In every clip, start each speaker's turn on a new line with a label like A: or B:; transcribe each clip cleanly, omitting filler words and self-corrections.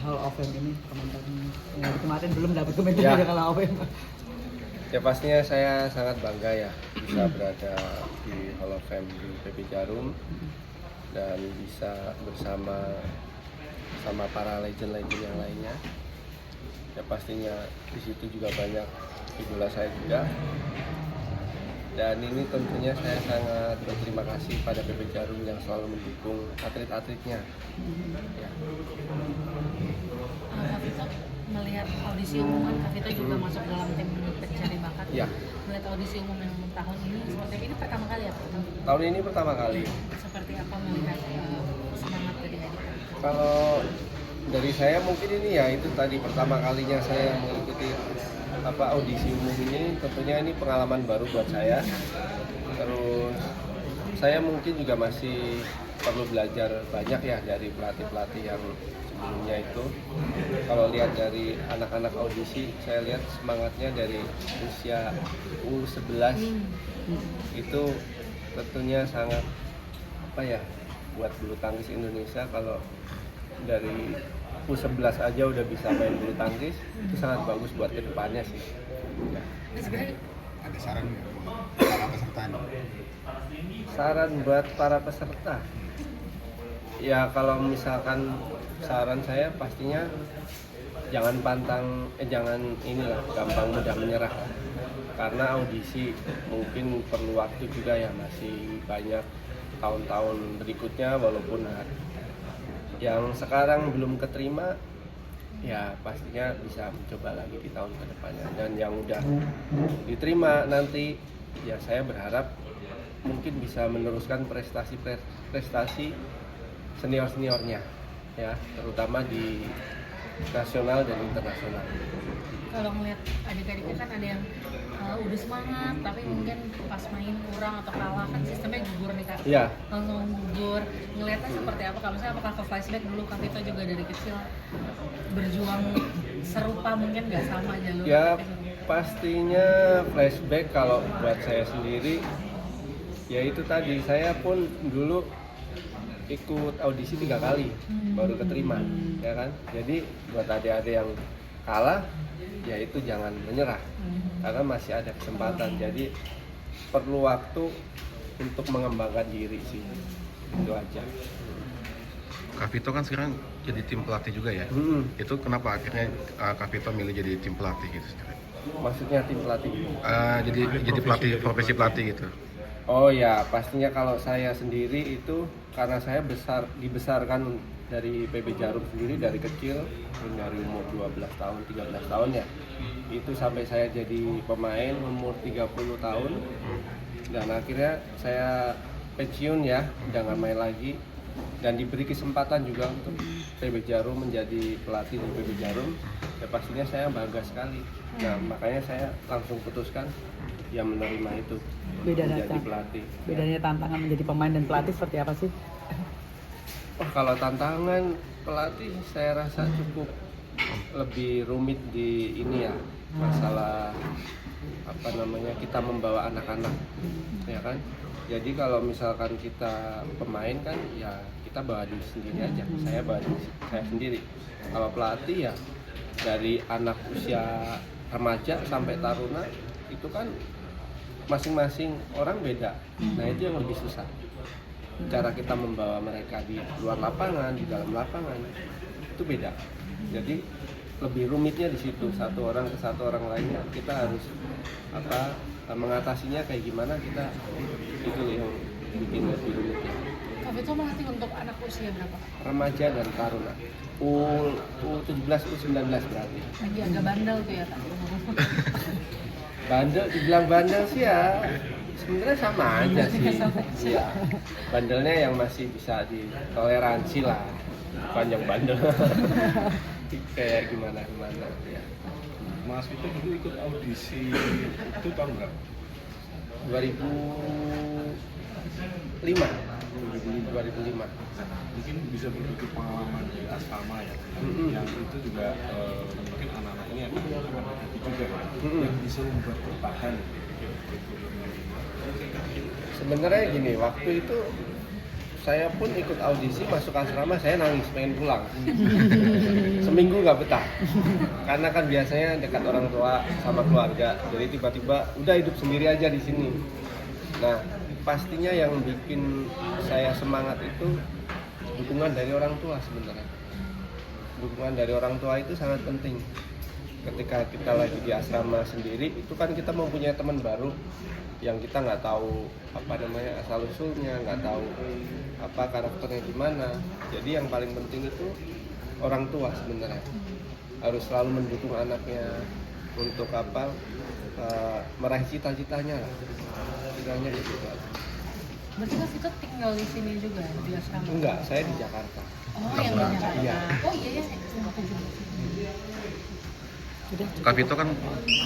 A: Hall of Fame ini, komentar yang kemarin belum dapat komentar
B: Ya.
A: dari Hall of Fame.
B: Ya pastinya saya sangat bangga ya bisa berada di Hall of Fame di PB Jarum dan bisa bersama para legend-legend yang lainnya. Ya pastinya di situ juga banyak idola saya juga. Dan ini tentunya saya sangat berterima kasih pada PB Jarum yang selalu mendukung atlet-atletnya. Ya.
C: Kak Vito melihat audisi umum kan Kak Vito juga masuk dalam tim pencari bakat.
B: Ya.
C: Melihat audisi umum yang tahun ini seperti ini pertama kali ya Pak?
B: Tahun ini pertama kali.
C: Seperti apa melihat semangat adik-adik?
B: Kalau dari saya mungkin ini ya itu tadi pertama kalinya saya mengikuti audisi umum ini, tentunya ini pengalaman baru buat saya. Terus saya mungkin juga masih perlu belajar banyak ya dari pelatih-pelatih yang sebelumnya itu. Kalau lihat dari anak-anak audisi, saya lihat semangatnya dari usia U11 itu tentunya sangat buat bulu tangkis Indonesia. Kalau dari U11 aja udah bisa main bulu tangkis, itu sangat bagus buat kedepannya sih. Ya.
D: Ada saran nggak para peserta nih?
B: Saran buat para peserta, ya kalau misalkan saran saya pastinya jangan gampang mudah menyerah, karena audisi mungkin perlu waktu juga ya, masih banyak tahun-tahun berikutnya. Walaupun yang sekarang belum keterima, ya pastinya bisa mencoba lagi di tahun kedepannya. Dan yang udah diterima nanti, ya saya berharap mungkin bisa meneruskan prestasi senior-seniornya, ya terutama di nasional dan internasional.
C: Kalau ngeliat adik-adiknya kan ada yang udah semangat tapi mungkin pas main kurang atau kalah kan sistemnya gugur nih Kak.
B: Iya.
C: Langsung gugur. Ngeliatnya seperti apa? Kalau misalnya apakah ke flashback dulu Kak Vito juga dari kecil berjuang serupa, mungkin nggak sama jalur?
B: Ya pastinya flashback kalau buat saya sendiri, ya itu tadi, saya pun dulu ikut audisi 3 kali baru keterima, ya kan. Jadi buat adik-adik yang kalah, ya itu jangan menyerah, karena masih ada kesempatan. Jadi perlu waktu untuk mengembangkan diri sih, itu aja.
D: Kak Vito kan sekarang jadi tim pelatih juga ya. Itu kenapa akhirnya Kak Vito milih jadi tim pelatih gitu sekarang?
B: Maksudnya tim pelatih?
D: Jadi pelatih, profesi pelatih gitu.
B: Oh ya, pastinya kalau saya sendiri itu karena saya dibesarkan dari PB Jarum sendiri dari kecil, dari umur 12 tahun, 13 tahun ya. Itu sampai saya jadi pemain umur 30 tahun. Dan akhirnya saya pensiun ya, udah nggak main lagi. Dan diberi kesempatan juga untuk PB Jarum menjadi pelatih di PB Jarum. Ya pastinya saya bangga sekali. Nah makanya saya langsung putuskan ya menerima itu, menjadi pelatih.
A: Bedanya tantangan menjadi pemain dan pelatih seperti apa sih?
B: Oh, kalau tantangan pelatih saya rasa cukup lebih rumit di ini ya, masalah kita membawa anak-anak, ya kan. Jadi kalau misalkan kita pemain kan ya kita bawa diri sendiri aja, saya bawa diri saya sendiri. Kalau pelatih ya dari anak usia remaja sampai taruna itu kan masing-masing orang beda. Nah itu yang lebih susah, cara kita membawa mereka di luar lapangan, di dalam lapangan itu beda. Jadi lebih rumitnya di situ, satu orang ke satu orang lainnya kita harus mengatasinya kayak gimana, kita itu yang bikin lebih rumitnya.
C: Kak Vito melatih untuk anak usia berapa?
B: Remaja dan taruna, U17, U19 berarti.
C: Lagi agak bandel tuh ya Kak.
B: Bandel, dibilang bandel sih ya sebenarnya sama aja sih. Iya. Bandelnya yang masih bisa ditoleransi lah, bukan yang bandel. Kayak gimana ya.
E: Mas Vito dulu ikut audisi itu tahun berapa?
B: 2005.
E: Mungkin bisa berbagi pengalaman di asrama ya, yang itu juga mungkin anak-anak ini akan menghadapi juga ya, yang bisa membuat bertahan.
B: Sebenarnya gini, waktu itu saya pun ikut audisi masuk asrama, saya nangis pengen pulang. dulu nggak betah karena kan biasanya dekat orang tua sama keluarga, jadi tiba-tiba udah hidup sendiri aja di sini. Nah, pastinya yang bikin saya semangat itu dukungan dari orang tua sebenarnya. Dukungan dari orang tua itu sangat penting. Ketika kita lagi di asrama sendiri, itu kan kita mempunyai teman baru yang kita nggak tahu apa namanya asal usulnya, nggak tahu apa karakternya gimana. Jadi yang paling penting itu orang tua sebenarnya harus selalu mendukung anaknya untuk apa meraih cita-citanya lah. Cita-citanya gitu.
C: Berarti Mas itu tinggal di sini juga di asrama?
B: Enggak, saya di Jakarta.
C: Oh, yang di Jakarta.
B: Iya.
C: Oh iya ya, aku juga.
D: Kak Vito kan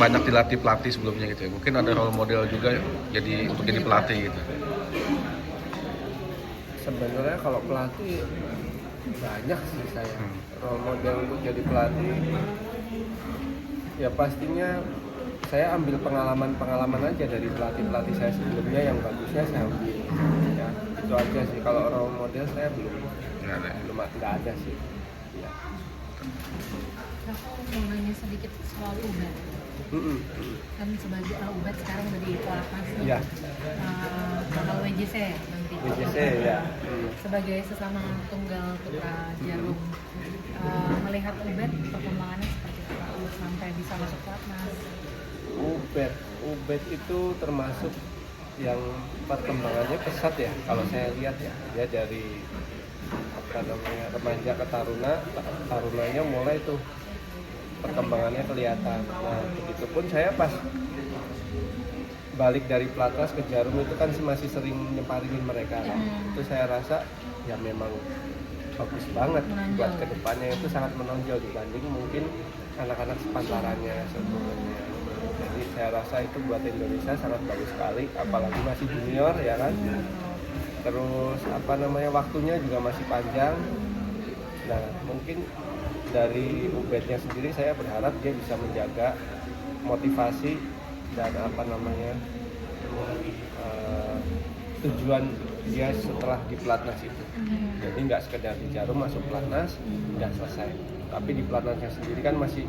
D: banyak dilatih pelatih sebelumnya gitu ya. Mungkin ada role model juga jadi untuk jadi pelatih gitu.
B: Sebenarnya kalau pelatih banyak sih saya. Role model untuk jadi pelatih ya pastinya saya ambil pengalaman aja dari pelatih saya sebelumnya, yang bagusnya saya ambil. Ya, itu aja sih. Kalau role model saya nggak ada sih. Ya.
C: Aku mau nanya sedikit soal Ubed. Kan sebagai Ubed sekarang udah di pelatnas nih.
B: Iya.
C: Bakal WJC nanti.
B: WJC ya.
C: Sebagai sesama tunggal putra Jarum, melihat Ubed perkembangannya seperti apa sampai bisa masuk pelatnas?
B: Ubed itu termasuk yang perkembangannya pesat ya kalau saya lihat ya. Dia dari apa namanya remaja ke tarunanya mulai tuh perkembangannya kelihatan. Nah, begitupun saya pas balik dari pelatnas ke Jarum itu kan masih sering nyeparingin mereka kan. Itu saya rasa ya memang bagus banget buat kedepannya, itu sangat menonjol dibanding mungkin anak-anak sepantarannya sebelumnya. Jadi saya rasa itu buat Indonesia sangat bagus sekali, apalagi masih junior ya kan. Terus apa namanya waktunya juga masih panjang. Nah, mungkin dari Ubednya sendiri saya berharap dia bisa menjaga motivasi dan apa namanya tujuan dia setelah di pelatnas itu. Jadi nggak sekedar di Jarum masuk pelatnas udah selesai, tapi di pelatnasnya sendiri kan masih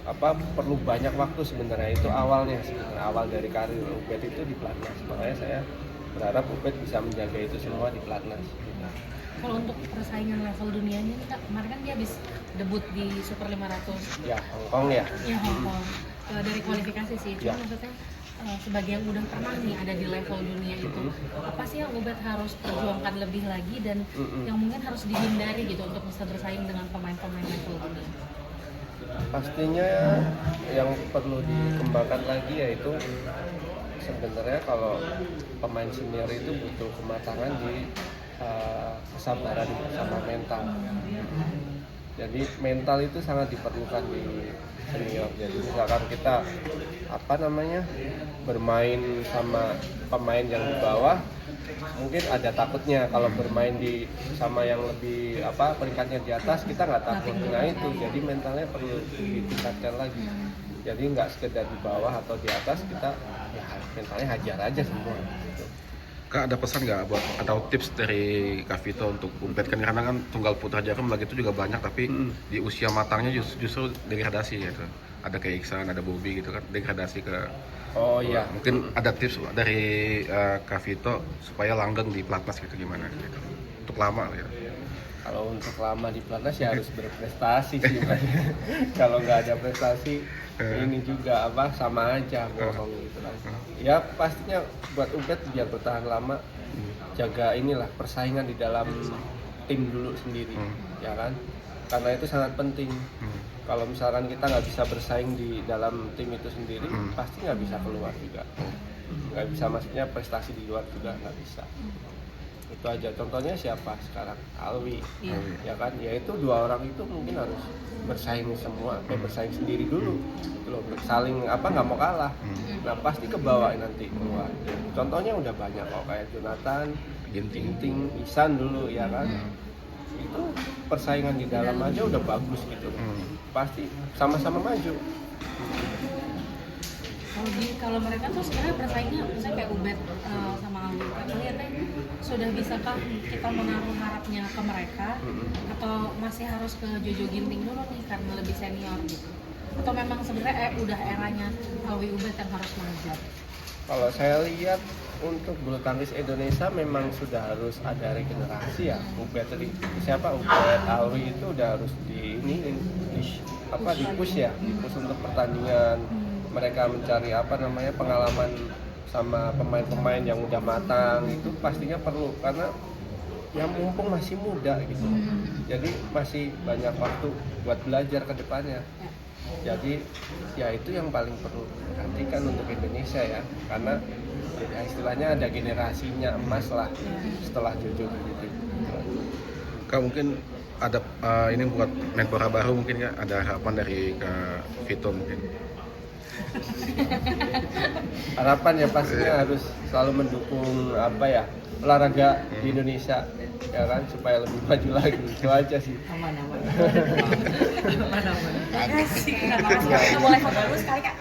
B: apa perlu banyak waktu sebenarnya. Itu awalnya sebenarnya awal dari karir Ubed itu di pelatnas, makanya saya berharap Ubed bisa menjaga itu semua di pelatnas.
C: Kalau untuk persaingan level dunianya nih Kak, kemarin kan dia habis debut di Super 500
B: Ya, Hong Kong ya.
C: ya Hong Kong. Dari kualifikasi sih, cuma
B: Ya.
C: maksudnya sebagai yang udah pernah nih ada di level dunia itu, apa sih yang Ubed harus perjuangkan lebih lagi dan yang mungkin harus dihindari gitu untuk bisa bersaing dengan pemain-pemain level dunia?
B: Pastinya yang perlu dikembangkan lagi yaitu sebenarnya kalau pemain senior itu butuh kematangan di kesabaran sama mental. Jadi mental itu sangat diperlukan di senior. Jadi misalkan kita apa namanya bermain sama pemain yang di bawah, mungkin ada takutnya. Kalau bermain di sama yang lebih apa peringkatnya di atas, kita nggak takut. Nah itu jadi mentalnya perlu ditingkatkan lagi. Jadi nggak sekedar di bawah atau di atas, kita ya mentalnya hajar aja semua gitu.
D: Kak, ada pesan nggak buat atau tips dari Kak Vito untuk Ubed kan karena kan tunggal putra Jarum lagi itu juga banyak tapi di usia matangnya justru degradasi gitu. Ada kayak Iksan, ada Bobby gitu kan degradasi ke.
B: Oh iya.
D: Mungkin ada tips dari Kak Vito supaya langgeng di pelatnas gitu gimana gitu. Untuk lama gitu.
B: Kalau untuk lama di pelatnas ya harus berprestasi sih. Kalau nggak ada prestasi ini juga apa sama aja bohong gitu kan. Ya pastinya buat Ubed biar bertahan lama jaga inilah persaingan di dalam tim dulu sendiri ya kan, karena itu sangat penting. Kalau misalkan kita nggak bisa bersaing di dalam tim itu sendiri pasti nggak bisa keluar juga, nggak bisa maksudnya prestasi di luar juga nggak bisa. Itu aja, contohnya siapa sekarang Alwi ya kan, ya itu dua orang itu mungkin harus bersaing semua, bersaing sendiri dulu loh, saling apa nggak mau kalah. Nah pasti kebawa nanti keluar. Contohnya udah banyak kok kayak Jonathan, Ginting, Ihsan dulu ya kan. Itu persaingan di dalam aja udah bagus gitu. Pasti sama-sama maju.
C: Kalau mereka tuh sebenarnya bersaingnya, misalnya kayak Ubed sama Alwi, kelihatannya sudah bisakah kita menaruh harapnya ke mereka atau masih harus ke Jojo Ginting dulu nih karena lebih senior gitu? Atau memang sebenarnya udah eranya Alwi Ubed yang harus mengejar?
B: Kalau saya lihat untuk bulu tangkis Indonesia memang sudah harus ada regenerasi ya. Ubed tadi siapa Ubed Alwi itu udah harus di push ya, di push untuk pertandingan. Mereka mencari pengalaman sama pemain-pemain yang udah matang itu pastinya perlu karena yang mumpung masih muda gitu. Jadi masih banyak waktu buat belajar ke depannya. Jadi ya itu yang paling perlu diperhatikan untuk Indonesia ya, karena ya istilahnya ada generasinya emas lah setelah Jojo gitu.
D: Kak mungkin ada ini buat Menpora baru mungkin ya, ada harapan dari Kak Vito mungkin.
B: Harapan ya pastinya harus selalu mendukung olahraga di Indonesia ya kan, supaya lebih maju lagi. Itu aja sih.
A: Aman.
C: Makasih. Boleh foto dulu sekali Kak?